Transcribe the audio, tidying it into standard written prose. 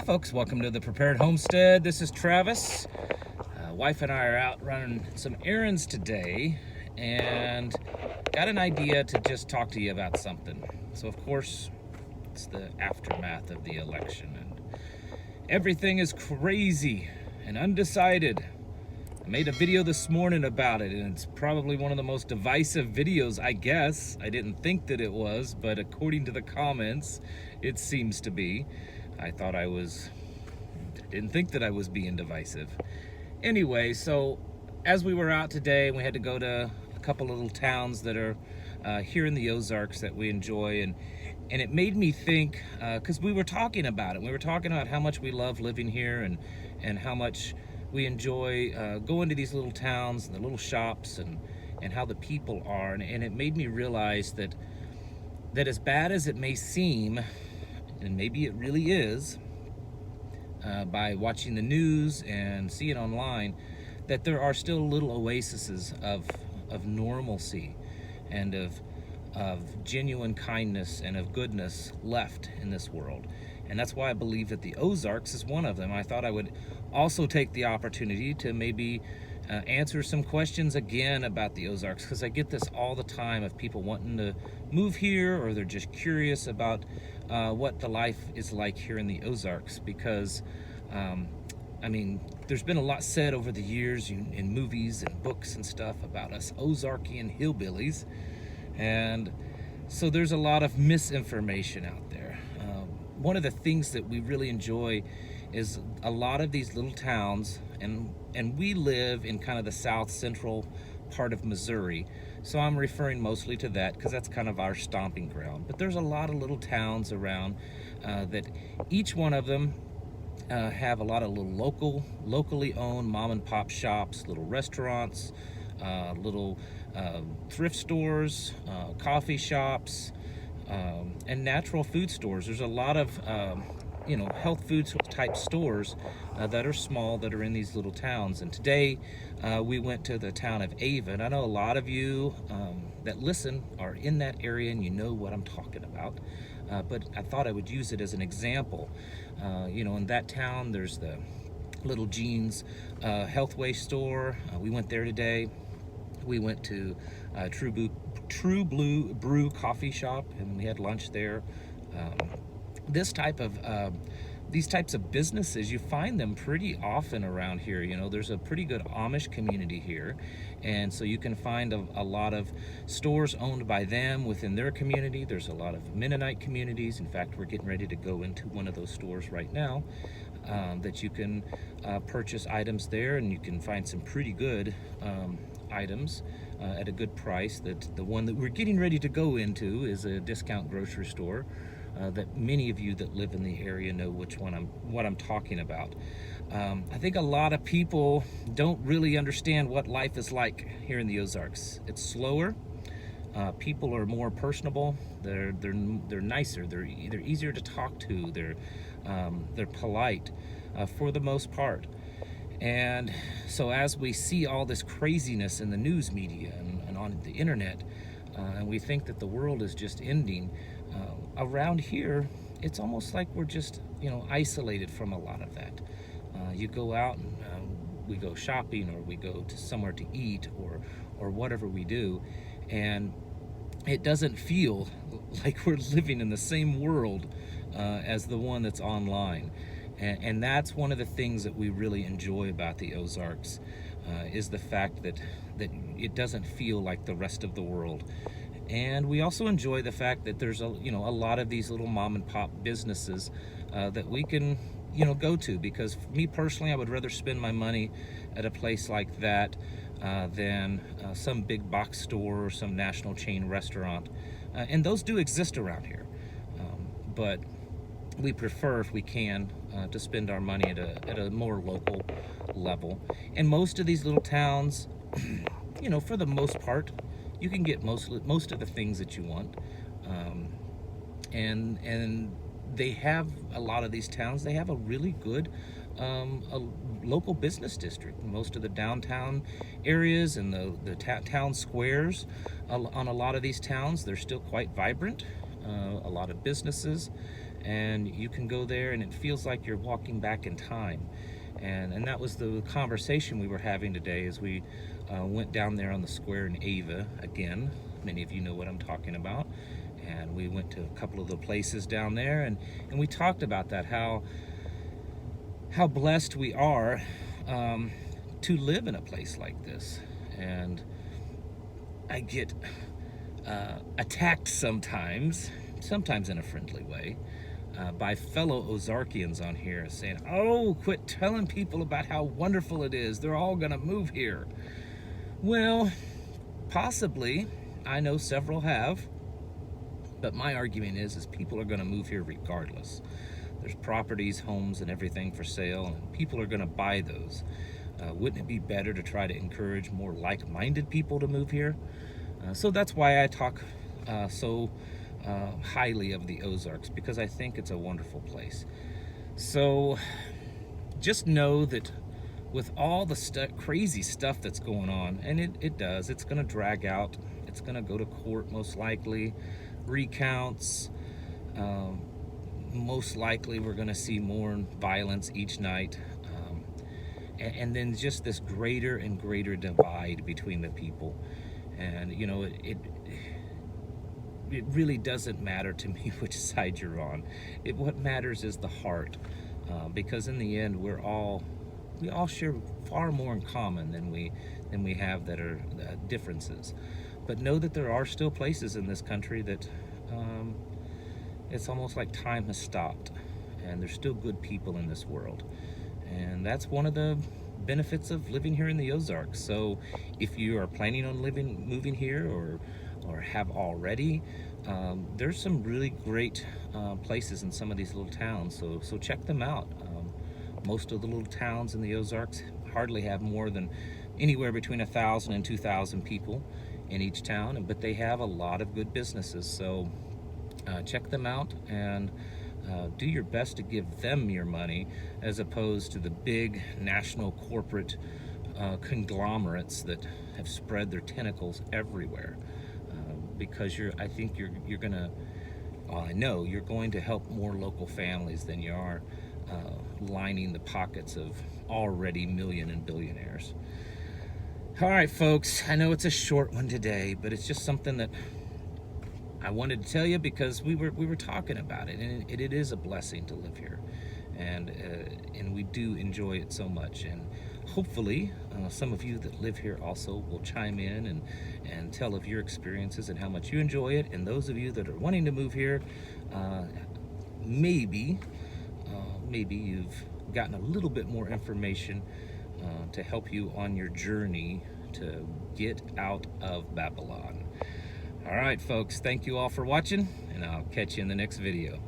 Folks, welcome to the Prepared Homestead. This is Travis. Wife and I are out running some errands today and got an idea to just talk to you about something. So of course, it's the aftermath of the election and everything is crazy and undecided. I made a video this morning about it, and it's probably one of the most divisive videos, I guess. I didn't think that it was, but according to the comments, it seems to be. I didn't think that I was being divisive. Anyway, so as we were out today, we had to go to a couple little towns that are here in the Ozarks that we enjoy, and it made me think, because we were talking about it. We were talking about how much we love living here and how much we enjoy going to these little towns and the little shops and how the people are. And it made me realize that as bad as it may seem, and maybe it really is, by watching the news and seeing online, that there are still little oases of normalcy and of genuine kindness and of goodness left in this world. And that's why I believe that the Ozarks is one of them. I thought I would also take the opportunity to maybe answer some questions again about the Ozarks, because I get this all the time of people wanting to move here, or they're just curious about what the life is like here in the Ozarks. Because I mean, there's been a lot said over the years in movies and books and stuff about us Ozarkian hillbillies, and so there's a lot of misinformation out there. One of the things that we really enjoy is a lot of these little towns, and we live in kind of the south central part of Missouri, so I'm referring mostly to that because that's kind of our stomping ground. But there's a lot of little towns around that each one of them have a lot of little locally owned mom and pop shops, little restaurants, little thrift stores, coffee shops, and natural food stores. There's a lot of health food type stores that are small, that are in these little towns. And today we went to the town of Ava, and I know a lot of you that listen are in that area and you know what I'm talking about, but I thought I would use it as an example. In that town there's the Little Jean's health waste store. We went there today. We went to True Blue Brew coffee shop, and we had lunch there. These types of businesses, you find them pretty often around here. There's a pretty good Amish community here, and so you can find a lot of stores owned by them within their community. There's a lot of Mennonite communities. In fact, we're getting ready to go into one of those stores right now, that you can purchase items there, and you can find some pretty good items at a good price. That the one that we're getting ready to go into is a discount grocery store that many of you that live in the area know what I'm talking about. I think a lot of people don't really understand what life is like here in the Ozarks. It's slower. People are more personable. They're nicer. They're easier to talk to. They're polite for the most part. And so as we see all this craziness in the news media and on the internet, and we think that the world is just ending, around here it's almost like we're just isolated from a lot of that. You go out and we go shopping, or we go to somewhere to eat, or whatever we do, and it doesn't feel like we're living in the same world as the one that's online. And that's one of the things that we really enjoy about the Ozarks, is the fact that it doesn't feel like the rest of the world. And we also enjoy the fact that there's a lot of these little mom and pop businesses that we can go to, because for me personally, I would rather spend my money at a place like that than some big box store or some national chain restaurant. And those do exist around here, but we prefer, if we can, to spend our money at a more local level. And most of these little towns, for the most part, you can get most of the things that you want, and they have, a lot of these towns, they have a really good a local business district. Most of the downtown areas and the town squares on a lot of these towns, they're still quite vibrant. A lot of businesses, and you can go there and it feels like you're walking back in time. And that was the conversation we were having today as we went down there on the square in Ava again. Many of you know what I'm talking about. And we went to a couple of the places down there, and we talked about that, how blessed we are to live in a place like this. And I get attacked sometimes in a friendly way, by fellow Ozarkians on here saying, oh, quit telling people about how wonderful it is. They're all gonna move here. Well, possibly. I know several have. But my argument is people are gonna move here regardless. There's properties, homes, and everything for sale, and people are gonna buy those. Wouldn't it be better to try to encourage more like-minded people to move here? So that's why I talk so highly of the Ozarks, because I think it's a wonderful place. So just know that with all the crazy stuff that's going on, and it's going to drag out, it's going to go to court most likely, recounts, most likely we're going to see more violence each night, and then just this greater and greater divide between the people. And you know, it really doesn't matter to me which side you're on. What matters is the heart, because in the end, we all share far more in common than we have that are differences. But know that there are still places in this country that it's almost like time has stopped, and there's still good people in this world, and that's one of the benefits of living here in the Ozarks. So if you are planning on moving here, or have already, there's some really great places in some of these little towns, so check them out. Most of the little towns in the Ozarks hardly have more than anywhere between 1,000 and 2,000 people in each town, but they have a lot of good businesses. So check them out, and do your best to give them your money, as opposed to the big national corporate conglomerates that have spread their tentacles everywhere. Because I think you're gonna, well, I know you're going to help more local families than you are lining the pockets of already million and billionaires. All right, folks, I know it's a short one today, but it's just something that I wanted to tell you, because we were talking about it, and it is a blessing to live here, and we do enjoy it so much. And hopefully some of you that live here also will chime in and tell of your experiences and how much you enjoy it. And those of you that are wanting to move here, maybe you've gotten a little bit more information to help you on your journey to get out of Babylon. All right, folks, thank you all for watching, and I'll catch you in the next video.